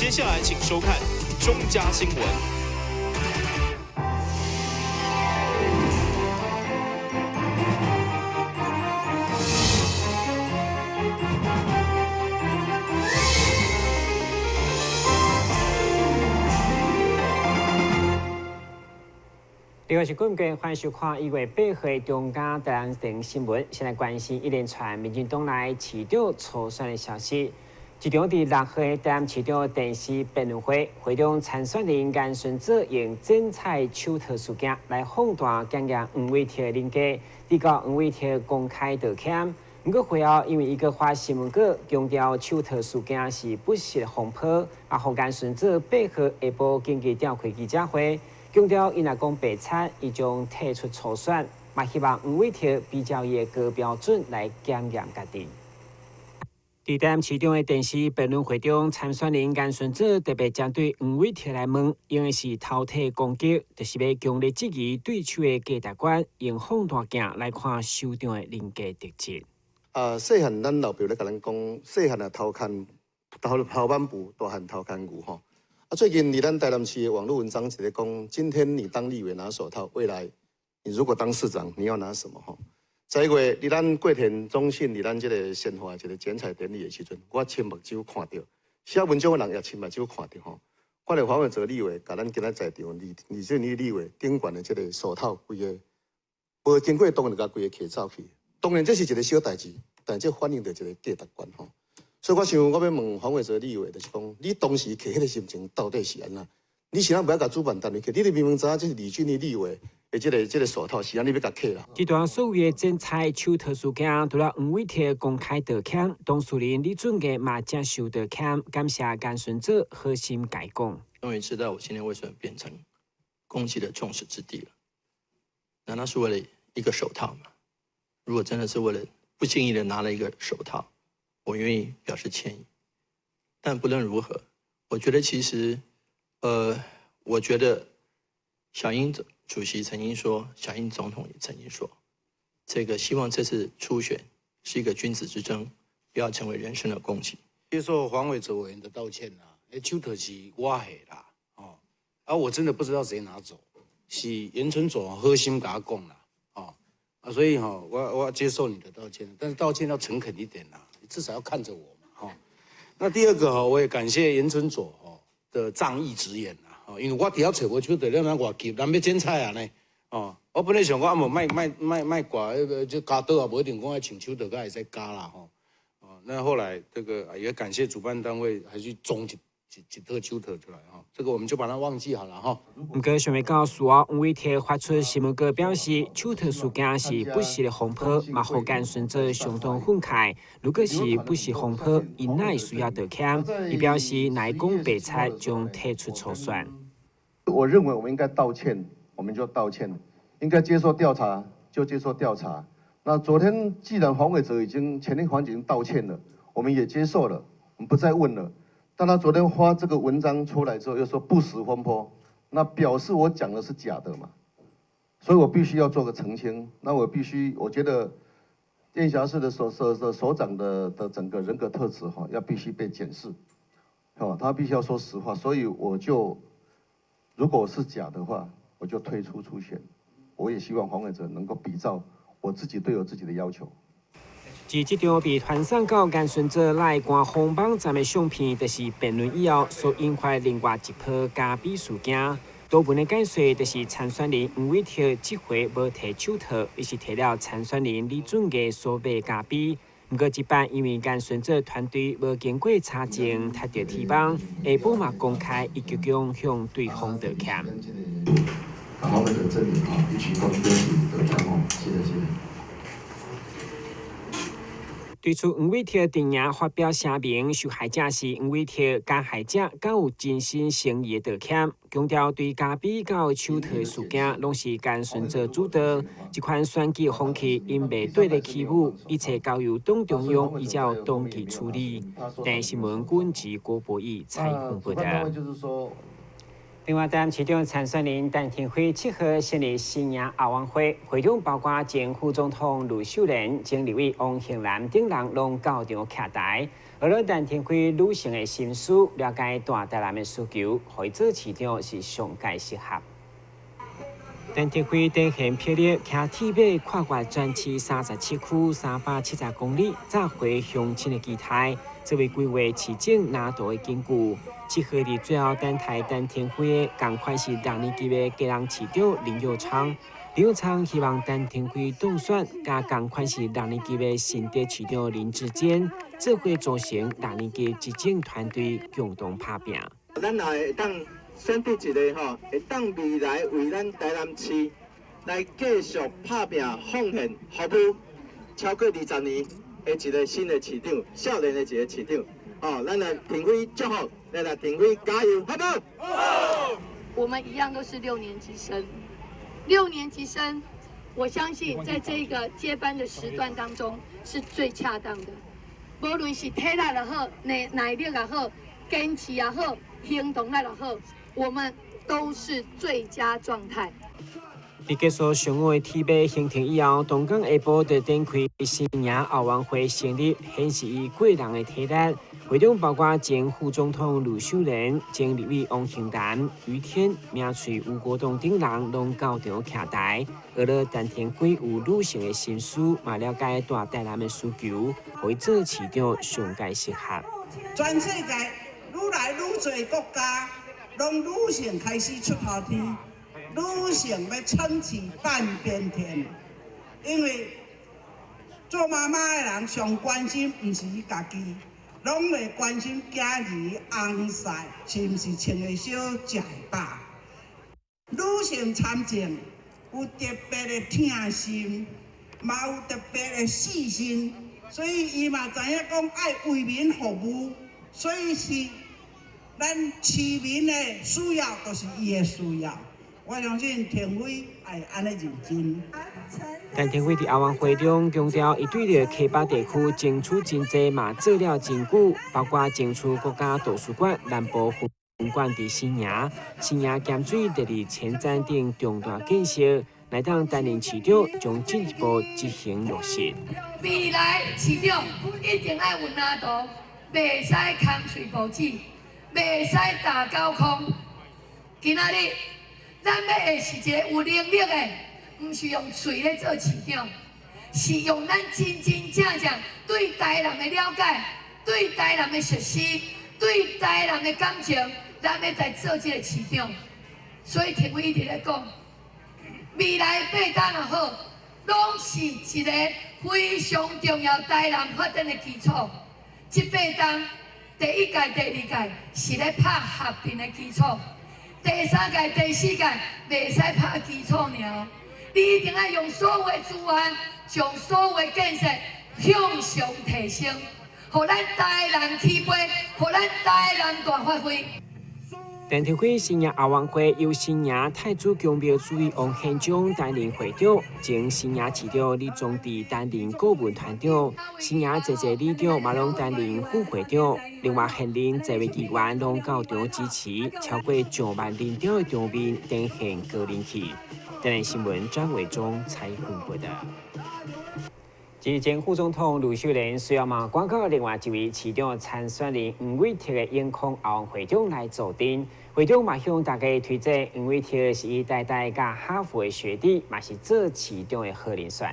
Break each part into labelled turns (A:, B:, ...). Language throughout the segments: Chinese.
A: 接下来请收看中嘉新闻。
B: 另外是观众欢迎收看1月8号中嘉台湾电新闻。现在关心一连串民进党内市长初选的消息。其中伫6号台湾市长电视辩论会，会中参选人颜顺泽用精彩手套事件来放大检验黄伟哲的人格，直到黄伟哲公开道歉。不过会后，因为伊个发新闻稿强调手套事件是不实的风波，啊，互颜顺泽8号下晡紧急召开记者会。强调，伊若讲白惨，伊将退出初选，嘛希望黄伟哲比较伊的高标准来检验家己。伫台湾市长的电视辩论会中，参选人颜顺泽特别针对黄伟哲来问，用的是饕餮攻击，就是要强烈质疑对手的价值观，用放大镜来看首长的人格特质。
C: 细汉咱老爸咧甲咱讲，细汉偷看偷板布，大汉偷看牛吼。最近伫咱台南市的网络文章一个讲，今天你当立委拿手套，未来你如果当市长，你要拿什么吼？11月伫咱桂田中信伫咱这个鲜花一个剪彩典礼的时阵，我亲目睭看到，写文章的人也亲目睭看到吼。看到黄伟哲立委甲咱今仔在场李俊宇立委顶悬的这个手套，规个无经过动就甲规个摕走去。当然这是一个小代志，但这反映着一个价值观吼。所以我想，我要问黄伟哲立委，就是讲，你当时摕迄个心情到底是安怎？你是安不要甲主办单位摕？你明明知影这是李俊的立委的这个手套是安尼要甲摕啦。
B: 这段所谓的精彩手套事件，除了黄伟哲公开道歉，董事长李俊杰嘛接受道歉，感谢颜顺泽好心改讲。
D: 终于知道我今天为什么变成攻击的众矢之的了。难道是为了一个手套吗？如果真的是为了不经意的拿了一个手套，我愿意表示歉意。但不论如何，我觉得其实，我觉得小英主席曾经说，小英总统也曾经说，这个希望这次初选是一个君子之争，不要成为人身的攻击。
E: 接受黄伟哲委员的道歉啦，手套是我下啦，我真的不知道谁拿走，是严春左好心甲我讲啦，所以我接受你的道歉，但是道歉要诚恳一点啦，至少要看着我嘛，那第二个我也感谢严春左的仗义直言啦，因为我伫遐找无手套，咱外急，咱要剪彩啊呢，我本来想讲卖挂就加刀啊，无一定讲要请手套，才会使加啦那后来这个也感谢主办单位，还去种一套手套出来这个我们就把它忘记好了
B: 不过，想要告诉我，黄伟哲发出新闻稿表示，手套事件是不实的风波，嘛互颜顺泽相当愤慨。如果是不实风波，伊乃需要道歉。伊表示，乃讲白菜将退出初选。
C: 我认为我们应该道歉，我们就道歉；应该接受调查就接受调查。那昨天既然黄伟哲已经前天黄已经道歉了，我们也接受了，我们不再问了。但他昨天发这个文章出来之后，又说不实风波，那表示我讲的是假的嘛？所以我必须要做个澄清。那我觉得电辖市的首长的整个人格特质要必须被检视，他必须要说实话。所以如果是假的话，我就退出初选。我也希望黄伟哲能够比照我自己对我自己的要求。
B: 自这张被传送到颜顺泽赖官方网站的相片，就是辩论以后所引发另外一波加比事件。多文的解说就是参选人黄伟哲这回无摕手套，而是摕了参选人李俊杰所买加比。不过这摆因为颜顺泽团队无经过查证，踢到铁板，下晡嘛公开一鞠躬向对方道歉。
C: 黄伟哲证明一鞠躬对不起道歉谢谢。
B: 对此，黄伟哲电影发表声明，受害者是黄伟哲，加害者敢有真心诚意的道歉，强调对加比到手套的事件，拢是颜顺泽主导。这款选举风气因未对的欺负，一切交由党中央依照党纪处理。台新闻军及郭博义采访报道。另外，台南市长参选人陈廷辉7号成立新营奥运会，会中包括前副总统卢秀莲、前立委王庆兰等人拢到场徛台，而了陈廷辉女性的心思，了解大台南的需求，会做市长是上界适合。陈廷辉展现魄力，骑铁马跨越全市37区370公里，召回乡亲的期待，作为规划市政拿度的根据。7号伫最后等待陈廷辉的，同款是6年级的家人市长林佑昌。林佑昌希望陈廷辉当选，加同款是6年级的新竹市长林志坚，做伙组成6年级执政团队，共同打拼。
F: 咱也会当选出一个吼，会当未来为咱台南市来继续打拼、奉献、服务超过20年的一个新的市长，少年的一个市长。哦，咱来廷辉祝福，咱来廷辉加油，好不好？
G: 好。我们一样都是6年级生，6年级生，我相信在这个接班的时段当中是最恰当的。无论是体力也好，耐力也好，坚持也好，行动力也好，我们都是最佳状态。
B: 伫结束上午的铁马行程以后，东港下晡就展开新营奥运会成立，显示伊过人的体力。会中包括前副总统卢秀莲、前立委王庆兰、于天、名嘴吴国栋等人拢到场徛台，而了陈廷辉有女性的心思，嘛了解大台南的需求，会做市长上界适合。
H: 全世界愈来愈多国家，拢女性开始出头天，女性要撑起半边天，因为做妈妈的人上关心毋是伊家己。拢会关心家儿翁婿是毋是穿个小食会饱。女性参政有特别的疼心，嘛有特别的细心，所以伊嘛知影讲爱为民服务，所以是咱市民的需要，就是伊的需要。我相信廷辉会安尼认真。
B: 陈廷辉伫奥运会中强调，伊对着溪北地区争取真济，嘛做了真久，包括争取国家图书馆南部分馆伫新营、新营咸水第2前瞻等重大建设，来当担任市长，将进一步执行落实。
G: 未来市长一定要有拿度，袂使空嘴无子，袂使打高空。今仔日。咱要的是一个有能力的，唔是用嘴咧做市长，是用咱真真正正对台南的了解、对台南的熟悉、对台南的感情，咱要来做这个市长。所以廷辉一直咧讲，未来8党也好，拢是一个非常重要台南发展的基础。这8党第1届、第2届是咧拍和平的基础。第3届、第4届袂使拍基础尔，你一定要用所有的资源，将所有的建设向上提升，互咱台南起飞，互咱台南大发挥。
B: 陈廷辉新营奥运会由新营太子宫庙主委王宪章担任会长，前新营市长李宗智担任顾问团长，新营济里长马龙担任副会长。另外，现任7位议员拢到场支持，超过1万人条的场面展现高人气。台南新闻张伟忠采访报道。前副总统卢秀莲需要嘛广告另外一位市长参选人黄伟哲的永康奥运会长来坐镇，会长嘛向大家推荐黄伟哲是伊代代甲哈佛的学弟，嘛是做市长的好人选。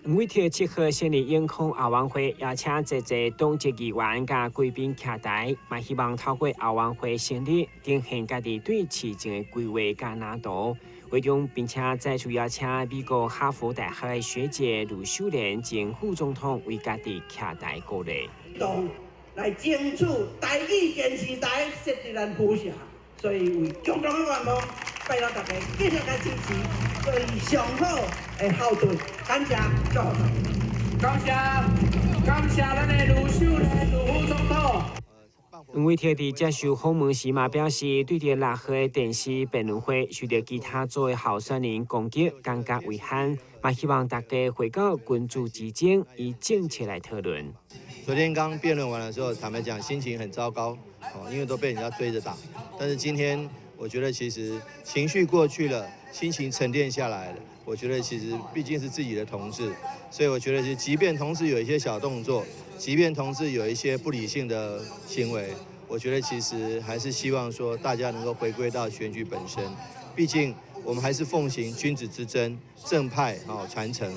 B: 黄伟哲7号成立永康奥运会，邀请济党籍议员甲贵宾徛台，嘛希望透过奥运会成立，展现家己对市政的规划甲拿度。会中，并且再次邀请美国哈佛大学的学姐卢秀莲前副总统为家己徛台鼓励。
H: 来争取台语电视台设立咱普社，所以为共同的愿望，拜托大家继续来支持，所以上好的后盾，感谢祝福。
I: 感谢咱的卢秀莲卢副总统。
B: 黄伟贴伫接受访问时嘛表示，对着6号电视辩论会受到其他组的候选人攻击，感觉遗憾，嘛希望大家回到君主之争，以政策来讨论。
D: 昨天刚辩论完的时候，坦白讲心情很糟糕，因为都被人家追着打。但是今天我觉得其实情绪过去了，心情沉淀下来了。我觉得其实毕竟是自己的同志，所以我觉得是即便同志有一些小动作，即便同志有一些不理性的行为，我觉得其实还是希望说大家能够回归到选举本身。毕竟我们还是奉行君子之争，正派传承。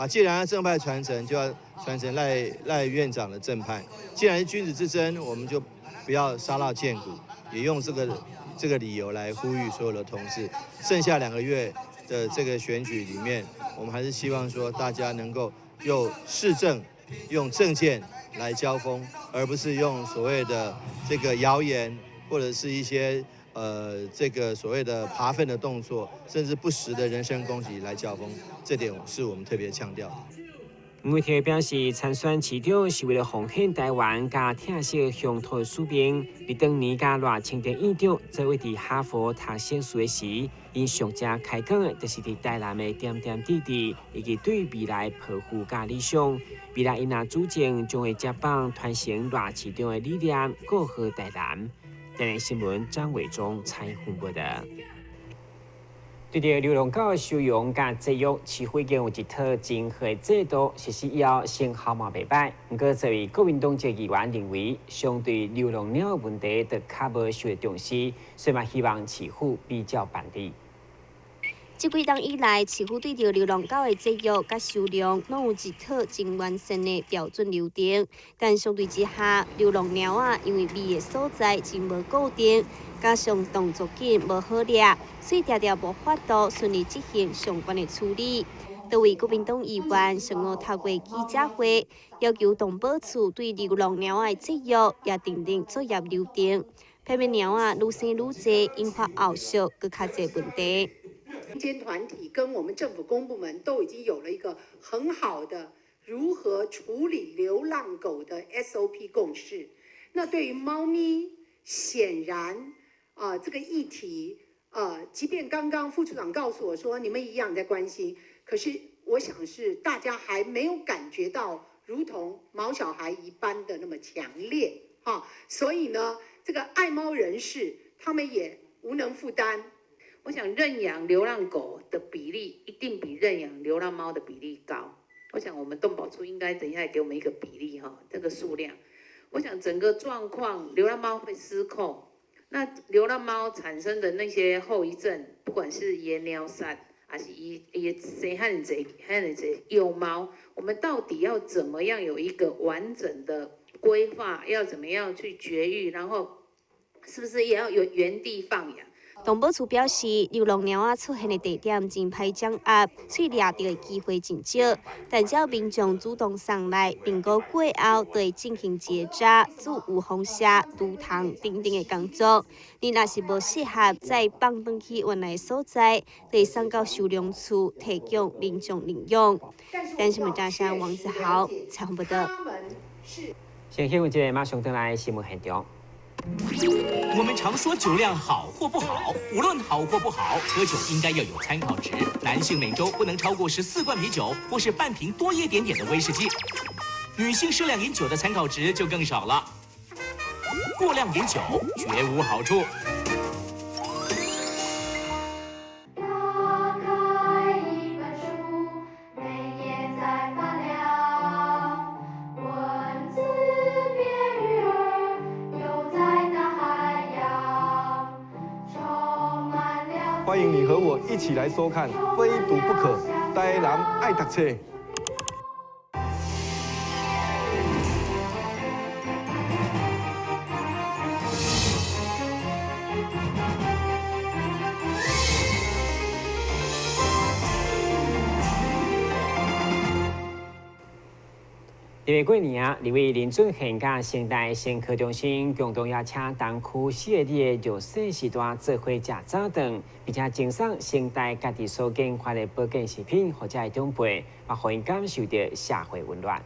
D: 既然要正派传承，就要传承赖院长的正派。既然是君子之争，我们就不要杀到见骨，也用这个理由来呼吁所有的同志。剩下2个月的这个选举里面，我们还是希望说大家能够用市政、用政见来交锋，而不是用所谓的这个谣言或者是一些这个所谓的扒粪的动作，甚至不实的人身攻击来交锋，这点是我们特别强调的。
B: 黄伟贴表示，参选市长是为了奉献台湾加疼惜乡土的使命。伫当年甲赖清德院长做位伫哈佛读硕士时，因上正开讲的，就是伫台南的点点滴滴，以及对未来抱负甲理想。未来因若主政，将会接棒传承赖市长的理念，过好台南。台南新闻张伟忠采访报道。对着流浪狗的收容甲制约，市府已经有一套真好的制度实施以后，成效嘛袂歹。不过，作为国民党籍议员认为，相对流浪鸟问题，就较无受到重视，所以嘛希望市府比较办理。
I: 这几冬以来，市府对着流浪狗的制约甲收容，拢有一套真完善的标准流程。但相对之下，流浪猫啊，因为觅的所在真无固定，加上动作紧无好抓，所以常常无法度顺利执行相关的处理。多位国民党议员上午透过记者会，要求动保处对流浪猫的制约也订定作业流程，避免猫啊愈生愈多，引发后续更较侪问题。
J: 民间团体跟我们政府公部门都已经有了一个很好的如何处理流浪狗的 SOP 共识。那对于猫咪，显然这个议题即便刚刚副处长告诉我说你们一样在关心，可是我想是大家还没有感觉到如同毛小孩一般的那么强烈所以呢，这个爱猫人士他们也无能负担。
K: 我想认养流浪狗的比例一定比认养流浪猫的比例高。我想我们动保处应该等一下给我们一个比例这个数量。我想整个状况，流浪猫会失控，那流浪猫产生的那些后遗症，不管是野鸟散，还是生很多幼猫，我们到底要怎么样有一个完整的规划？要怎么样去绝育？然后是不是也要有原地放养？
I: 动保处表示，流浪猫仔出现的地点真歹掌握，所以抓到的机会真少。但只要民众主动上来，评估过后，就会进行结扎、注有风车、毒糖等等的工作。你若是无适合，再放回去原来的所在，就会送到收容处提供民众领用。但是，马上王子豪采访报道。
B: 先新闻节马上登来新闻现场。
A: 我们常说酒量好或不好，无论好或不好，喝酒应该要有参考值。男性每周不能超过14罐啤酒，或是半瓶多一点点的威士忌。女性适量饮酒的参考值就更少了。过量饮酒绝无好处。
L: 欢迎你和我一起来收看《非读不可》，台南爱读册。
B: 因为过年，立委林俊宪甲现代先科中心共同邀请东区4个里的弱势时段做伙食早顿，并且赠送现代家己所研发的保健食品或者长辈，也让因感受到社会温暖。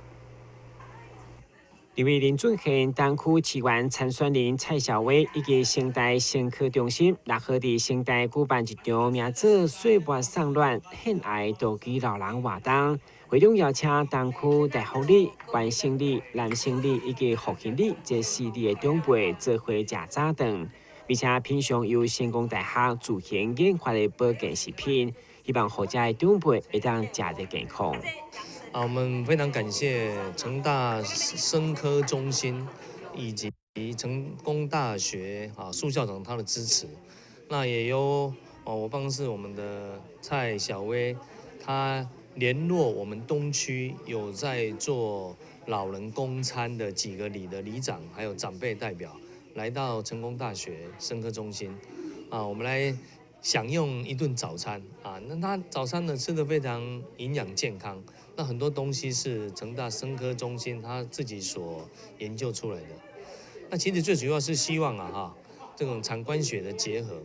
B: 李位林准县东区市员参选人蔡小薇以及城大生科中心六号伫城大举办一场名做“岁末送暖献爱道具老人”活动，会中邀请东区大福里、关心里、南兴里以及复兴里这4里的长辈做伙食早顿，并且品尝由成功大学自行研发的保健食品，希望大家的长辈会当食得健康。
M: 我们非常感谢成大生科中心以及成功大学苏校长他的支持。那也有我办公室我们的蔡小薇，他联络我们东区有在做老人公餐的几个里的里长，还有长辈代表，来到成功大学生科中心我们来享用一顿早餐那他早餐呢吃得非常营养健康。那很多东西是成大生科中心他自己所研究出来的。那其实最主要是希望这种肠官学的结合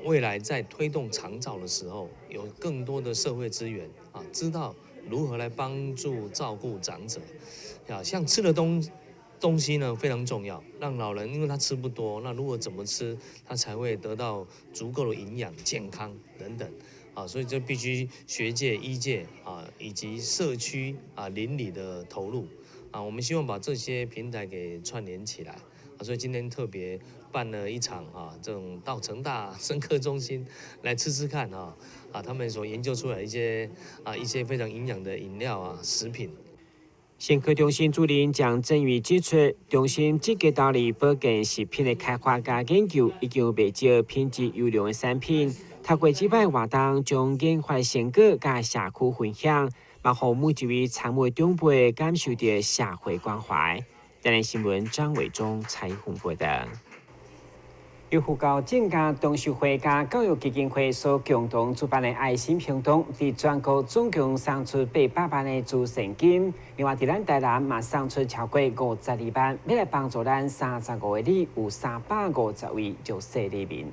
M: 未来在推动长照的时候，有更多的社会资源知道如何来帮助照顾长者像吃的东西呢非常重要，让老人因为他吃不多，那如果怎么吃，他才会得到足够的营养、健康等等所以这必须学界、医界以及社区邻里的投入我们希望把这些平台给串联起来所以今天特别办了一场这种到成大生科中心来吃看他们所研究出来一些非常营养的饮料食品。
B: 生科中心主任蒋振宇指出，中心积极导入保健食品的开发加研究，已经有不少品质优良的产品。透过这摆活动，将研发的成果甲社区分享，帮助每一位参与长辈感受到社会关怀。台南新闻张伟忠采访报道。由福高正家同修会加教育基金会所共同主办的爱心行动，伫全国总共送出800万的助成金。另外，伫咱台南嘛送出超过52万，要来帮助咱35个里有350位弱势里民。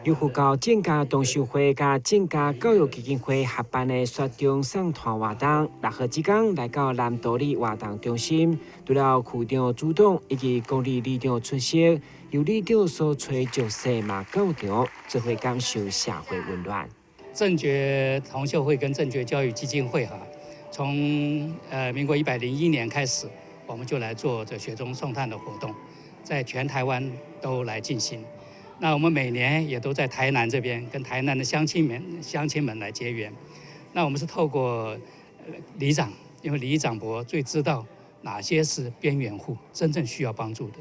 B: 由福高正家同修会加正家教育基金会合办的雪中送团活动，6号之天来到南投里活动中心，除了区长主动以及公里里长出席。由里长所吹弱势嘛到场，只会感受社会温暖。
N: 正觉同修会跟正觉教育基金会从民国101年开始，我们就来做这雪中送炭的活动，在全台湾都来进行。那我们每年也都在台南这边跟台南的乡亲们来结缘。那我们是透过里长，因为里长伯最知道哪些是边缘户，真正需要帮助的。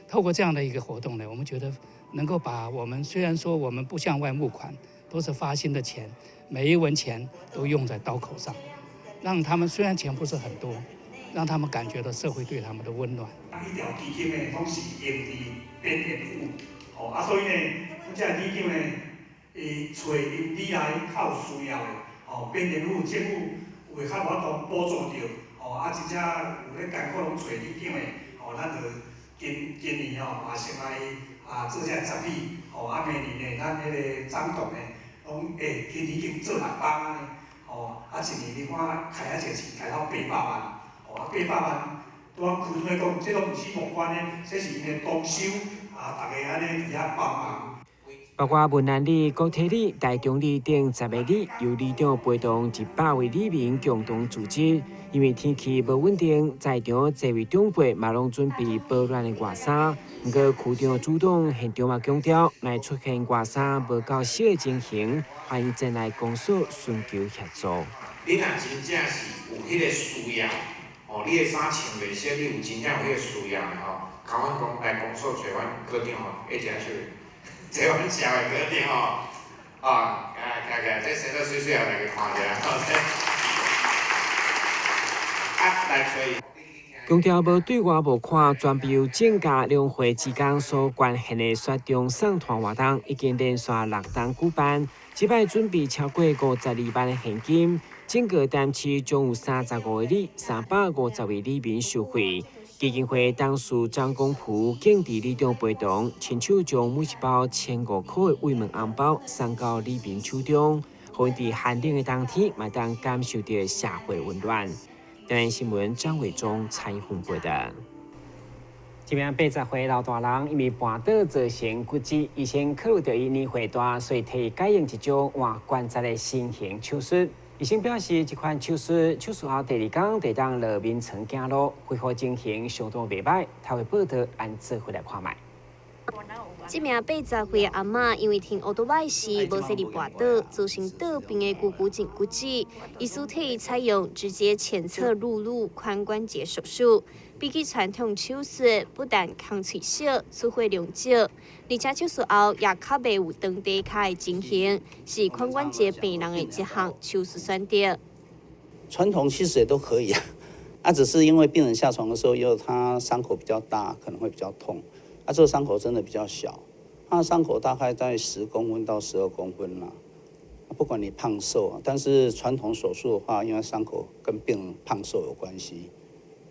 N: 透过这样的一个活动呢，我们觉得能够把我们虽然说我们不向外募款，都是发心的钱，每一文钱都用在刀口上，让他们虽然钱不是很多，让他们感觉到社会对他们的温暖。
O: 医疗基金呢，拢是用伫边缘户，所以呢，咱这里长呢，找因里来较有需要的，边缘户政府有较无法度补助到，真正有咧艰苦拢找里长的，咱就。今年也先来做这10米，明年呢，咱迄个长度呢，拢今年已经做600万呢，一年你看开一个钱开到800万，800万，对阮区来讲，这拢毋是无关的，这是因的动手，大家安尼伫遐帮忙。
B: 包括文南里、国体里、台中里等10个里，由里长陪同100位里民共同组织。因为天气无稳定，在场侪位长辈嘛拢准备保暖的外衫。不过区长主动现场嘛强调，若出现外衫无够适的情形，欢迎前来公所寻求协助。
P: 你若真正是有迄个需要，你的衫穿袂熟，你有真正有迄个需要的甲阮来公所找阮科长一直去。找阮社会科长这生得水水也来去看一下，来找伊。
B: 强调无对外无看，专备有正价两会之间所关系的雪中送团活动，已经连续6档举办，这摆准备超过52万的现金，整个单市总有35个里，350位里民受惠。基金会董事张公璞敬伫里长陪同，亲手将每一包1500块的慰问红包送到里民手中，互因伫寒冷的冬天嘛当感受到社会温暖。台湾新闻张伟忠采访报道。今年80岁老大人因为跋倒造成骨折，医生考虑到伊年岁大，所以提议改用一种换关节的新型手术。医生表示，这款手术后第2天就当落眠床走路，恢复情形相当袂歹。他会报道按做回来看卖。
I: 这名80岁的阿嬷因为听奥多拜时无势力跋倒，造成倒边的股颈骨折，医师提议采用直接前侧入乳髋关节手术。比起传统手术，不但空脆小、出血量少，而且手术后也较袂有长底卡的情形，是髋关节病人的一项手术选择。
Q: 传统其实也都可以啊，只是因为病人下床的时候，他伤口比较大，可能会比较痛。这个伤口真的比较小，它的伤口大概在10公分到12公分啦。不管你胖瘦但是传统手术的话，因为伤口跟病人胖瘦有关系。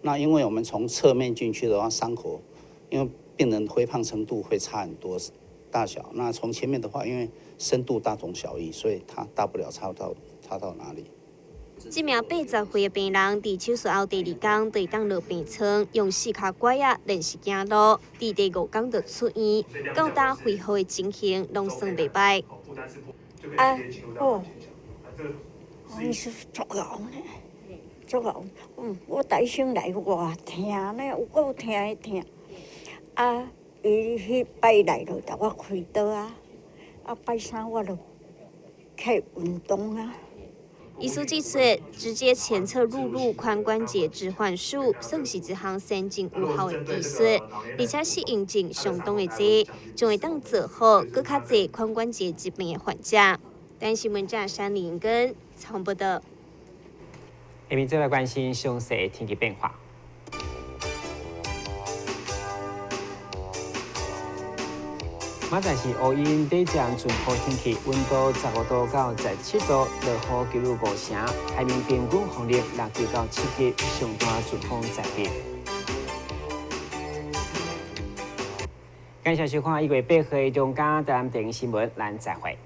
Q: 那因为我们从侧面进去的话，伤口因为病人微胖程度会差很多大小。那从前面的话，因为深度大同小异，所以它大不了差到哪里。
I: 这名80岁的病人，伫手术后第2天就当落病床，用4脚拐练习走路，伫第5天就出院，到达恢复的情形拢算袂歹。
R: 你是足熬呢，足熬。我大声来话疼呢，有够疼的疼。伊迄摆来就甲我开刀摆3我就开运动
I: 医师指出，直接前侧入乳髋关节置换术算是一项先进有效的技术，而且适应症相当的低，将会当做好更较侪髋关节疾病的患者。但新闻站山林根采访报道。
B: 下面再来关心详细的天气变化。明仔是乌阴短暂转好天气，温度15度到17度，落雨几率5成，海面平均风力6级到7级，上大阵风10级。感谢收看1月8号中嘉台湾电视新闻，咱再会。